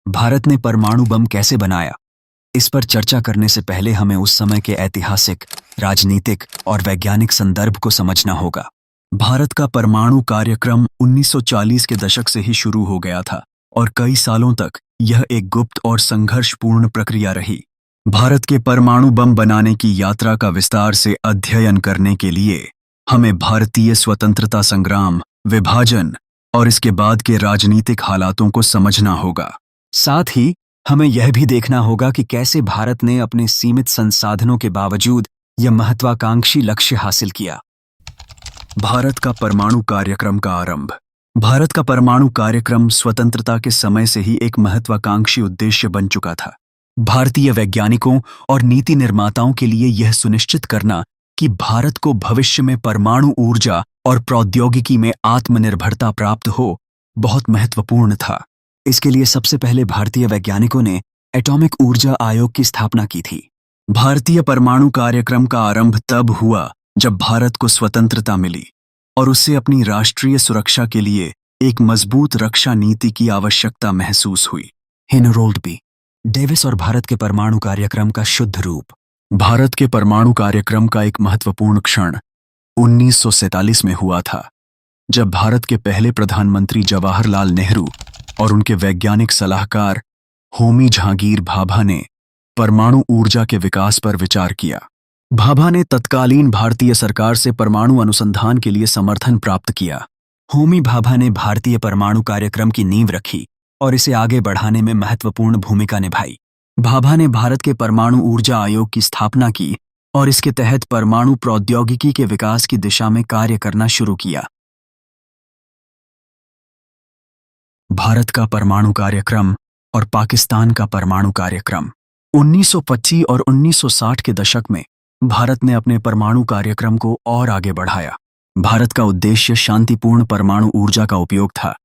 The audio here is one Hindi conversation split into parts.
भारत ने परमाणु बम कैसे बनाया? इस पर चर्चा करने से पहले हमें उस समय के ऐतिहासिक, राजनीतिक और वैज्ञानिक संदर्भ को समझना होगा। भारत का परमाणु कार्यक्रम 1940 के दशक से ही शुरू हो गया था और कई सालों तक यह एक गुप्त और संघर्षपूर्ण प्रक्रिया रही। भारत के परमाणु बम बनाने की यात्रा का विस्तार से अध्ययन करने के लिए हमें भारतीय स्वतंत्रता संग्राम, विभाजन और इसके बाद के राजनीतिक हालातों को समझना होगा। साथ ही हमें यह भी देखना होगा कि कैसे भारत ने अपने सीमित संसाधनों के बावजूद यह महत्वाकांक्षी लक्ष्य हासिल किया। भारत का परमाणु कार्यक्रम का आरंभ। भारत का परमाणु कार्यक्रम स्वतंत्रता के समय से ही एक महत्वाकांक्षी उद्देश्य बन चुका था। भारतीय वैज्ञानिकों और नीति निर्माताओं के लिए यह सुनिश्चित करना कि भारत को भविष्य में परमाणु ऊर्जा और प्रौद्योगिकी में आत्मनिर्भरता प्राप्त हो, बहुत महत्वपूर्ण था। इसके लिए सबसे पहले भारतीय वैज्ञानिकों ने एटॉमिक ऊर्जा आयोग की स्थापना की थी। भारतीय परमाणु कार्यक्रम का आरंभ तब हुआ जब भारत को स्वतंत्रता मिली और उसे अपनी राष्ट्रीय सुरक्षा के लिए एक मजबूत रक्षा नीति की आवश्यकता महसूस हुई। Harold B. डेविस और भारत के परमाणु कार्यक्रम का शुद्ध रूप। भारत के परमाणु कार्यक्रम का एक महत्वपूर्ण क्षण 1947 में हुआ था, जब भारत के पहले प्रधानमंत्री जवाहरलाल नेहरू और उनके वैज्ञानिक सलाहकार होमी जहांगीर भाभा ने परमाणु ऊर्जा के विकास पर विचार किया। भाभा ने तत्कालीन भारतीय सरकार से परमाणु अनुसंधान के लिए समर्थन प्राप्त किया। होमी भाभा ने भारतीय परमाणु कार्यक्रम की नींव रखी और इसे आगे बढ़ाने में महत्वपूर्ण भूमिका निभाई। भाभा ने भारत के परमाणु ऊर्जा आयोग की स्थापना की और इसके तहत परमाणु प्रौद्योगिकी के विकास की दिशा में कार्य करना शुरू किया। भारत का परमाणु कार्यक्रम और पाकिस्तान का परमाणु कार्यक्रम। 1925 और 1960 के दशक में भारत ने अपने परमाणु कार्यक्रम को और आगे बढ़ाया। भारत का उद्देश्य शांतिपूर्ण परमाणु ऊर्जा का उपयोग था,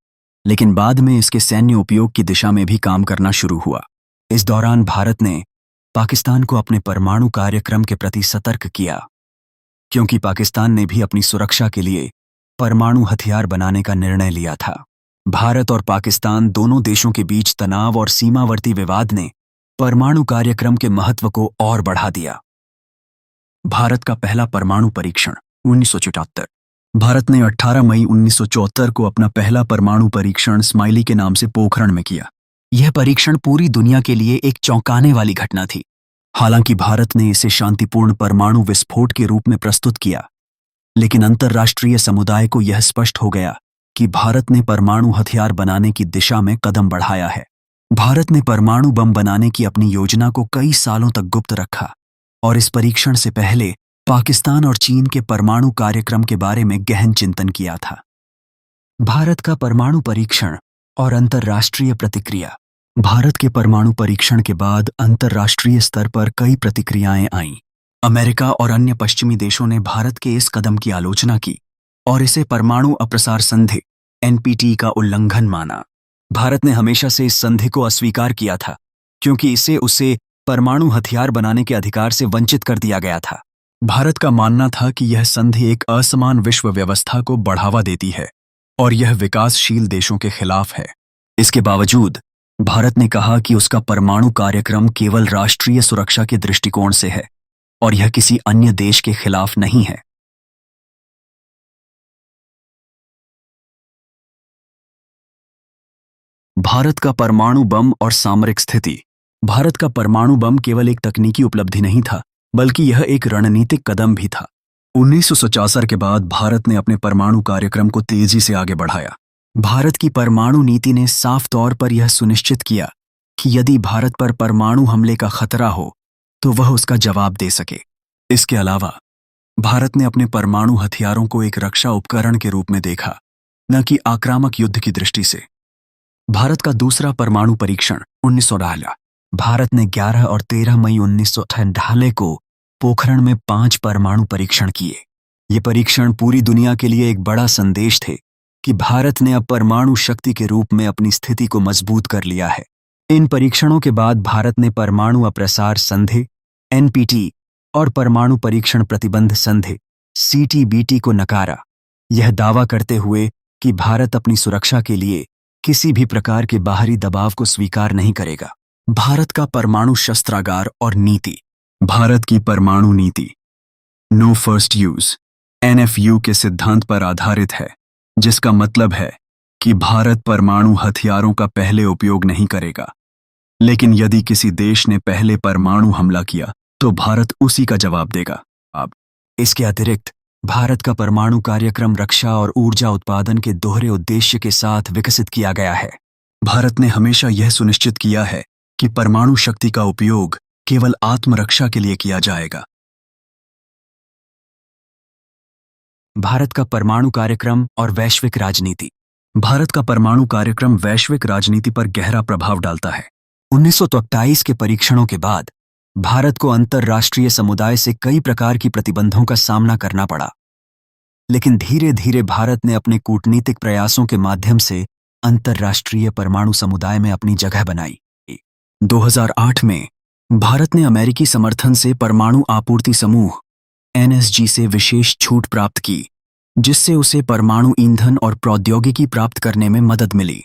लेकिन बाद में इसके सैन्य उपयोग की दिशा में भी काम करना शुरू हुआ। इस दौरान भारत ने पाकिस्तान को अपने परमाणु कार्यक्रम के प्रति सतर्क किया, क्योंकि पाकिस्तान ने भी अपनी सुरक्षा के लिए परमाणु हथियार बनाने का निर्णय लिया था। भारत और पाकिस्तान दोनों देशों के बीच तनाव और सीमावर्ती विवाद ने परमाणु कार्यक्रम के महत्व को और बढ़ा दिया। भारत का पहला परमाणु परीक्षण 1974। भारत ने 18 मई 1974 को अपना पहला परमाणु परीक्षण स्माइली के नाम से पोखरण में किया। यह परीक्षण पूरी दुनिया के लिए एक चौंकाने वाली घटना थी। हालांकि भारत ने इसे शांतिपूर्ण परमाणु विस्फोट के रूप में प्रस्तुत किया, लेकिन अंतर्राष्ट्रीय समुदाय को यह स्पष्ट हो गया कि भारत ने परमाणु हथियार बनाने की दिशा में कदम बढ़ाया है। भारत ने परमाणु बम बनाने की अपनी योजना को कई सालों तक गुप्त रखा और इस परीक्षण से पहले पाकिस्तान और चीन के परमाणु कार्यक्रम के बारे में गहन चिंतन किया था। भारत का परमाणु परीक्षण और अंतर्राष्ट्रीय प्रतिक्रिया। भारत के परमाणु परीक्षण के बाद अंतर्राष्ट्रीय स्तर पर कई प्रतिक्रियाएं आईं। अमेरिका और अन्य पश्चिमी देशों ने भारत के इस कदम की आलोचना की और इसे परमाणु अप्रसार संधि (NPT) का उल्लंघन माना। भारत ने हमेशा से इस संधि को अस्वीकार किया था, क्योंकि इसे उसे परमाणु हथियार बनाने के अधिकार से वंचित कर दिया गया था। भारत का मानना था कि यह संधि एक असमान विश्व व्यवस्था को बढ़ावा देती है और यह विकासशील देशों के खिलाफ है। इसके बावजूद भारत ने कहा कि उसका परमाणु कार्यक्रम केवल राष्ट्रीय सुरक्षा के दृष्टिकोण से है और यह किसी अन्य देश के खिलाफ नहीं है। भारत का परमाणु बम और सामरिक स्थिति। भारत का परमाणु बम केवल एक तकनीकी उपलब्धि नहीं था, बल्कि यह एक रणनीतिक कदम भी था। 1975 के बाद भारत ने अपने परमाणु कार्यक्रम को तेजी से आगे बढ़ाया। भारत की परमाणु नीति ने साफ तौर पर यह सुनिश्चित किया कि यदि भारत पर परमाणु हमले का खतरा हो तो वह उसका जवाब दे सके। इसके अलावा भारत ने अपने परमाणु हथियारों को एक रक्षा उपकरण के रूप में देखा, न कि आक्रामक युद्ध की दृष्टि से। भारत का दूसरा परमाणु परीक्षण 1918। भारत ने 11 और 13 मई 1918 को पोखरण में 5 परमाणु परीक्षण किए। ये परीक्षण पूरी दुनिया के लिए एक बड़ा संदेश थे कि भारत ने अब परमाणु शक्ति के रूप में अपनी स्थिति को मजबूत कर लिया है। इन परीक्षणों के बाद भारत ने परमाणु अप्रसार संधि (NPT) और परमाणु परीक्षण प्रतिबंध संधि (CTBT) को नकारा, यह दावा करते हुए कि भारत अपनी सुरक्षा के लिए किसी भी प्रकार के बाहरी दबाव को स्वीकार नहीं करेगा। भारत का परमाणु शस्त्रागार और नीति। भारत की परमाणु नीति नो फर्स्ट यूज NFU के सिद्धांत पर आधारित है, जिसका मतलब है कि भारत परमाणु हथियारों का पहले उपयोग नहीं करेगा, लेकिन यदि किसी देश ने पहले परमाणु हमला किया तो भारत उसी का जवाब देगा। अब इसके अतिरिक्त भारत का परमाणु कार्यक्रम रक्षा और ऊर्जा उत्पादन के दोहरे उद्देश्य के साथ विकसित किया गया है। भारत ने हमेशा यह सुनिश्चित किया है कि परमाणु शक्ति का उपयोग केवल आत्मरक्षा के लिए किया जाएगा। भारत का परमाणु कार्यक्रम और वैश्विक राजनीति। भारत का परमाणु कार्यक्रम वैश्विक राजनीति पर गहरा प्रभाव डालता है। 1927 के परीक्षणों के बाद भारत को अंतर्राष्ट्रीय समुदाय से कई प्रकार की प्रतिबंधों का सामना करना पड़ा, लेकिन धीरे धीरे भारत ने अपने कूटनीतिक प्रयासों के माध्यम से अंतर्राष्ट्रीय परमाणु समुदाय में अपनी जगह बनाई। 2008 में भारत ने अमेरिकी समर्थन से परमाणु आपूर्ति समूह NSG से विशेष छूट प्राप्त की, जिससे उसे परमाणु ईंधन और प्रौद्योगिकी प्राप्त करने में मदद मिली।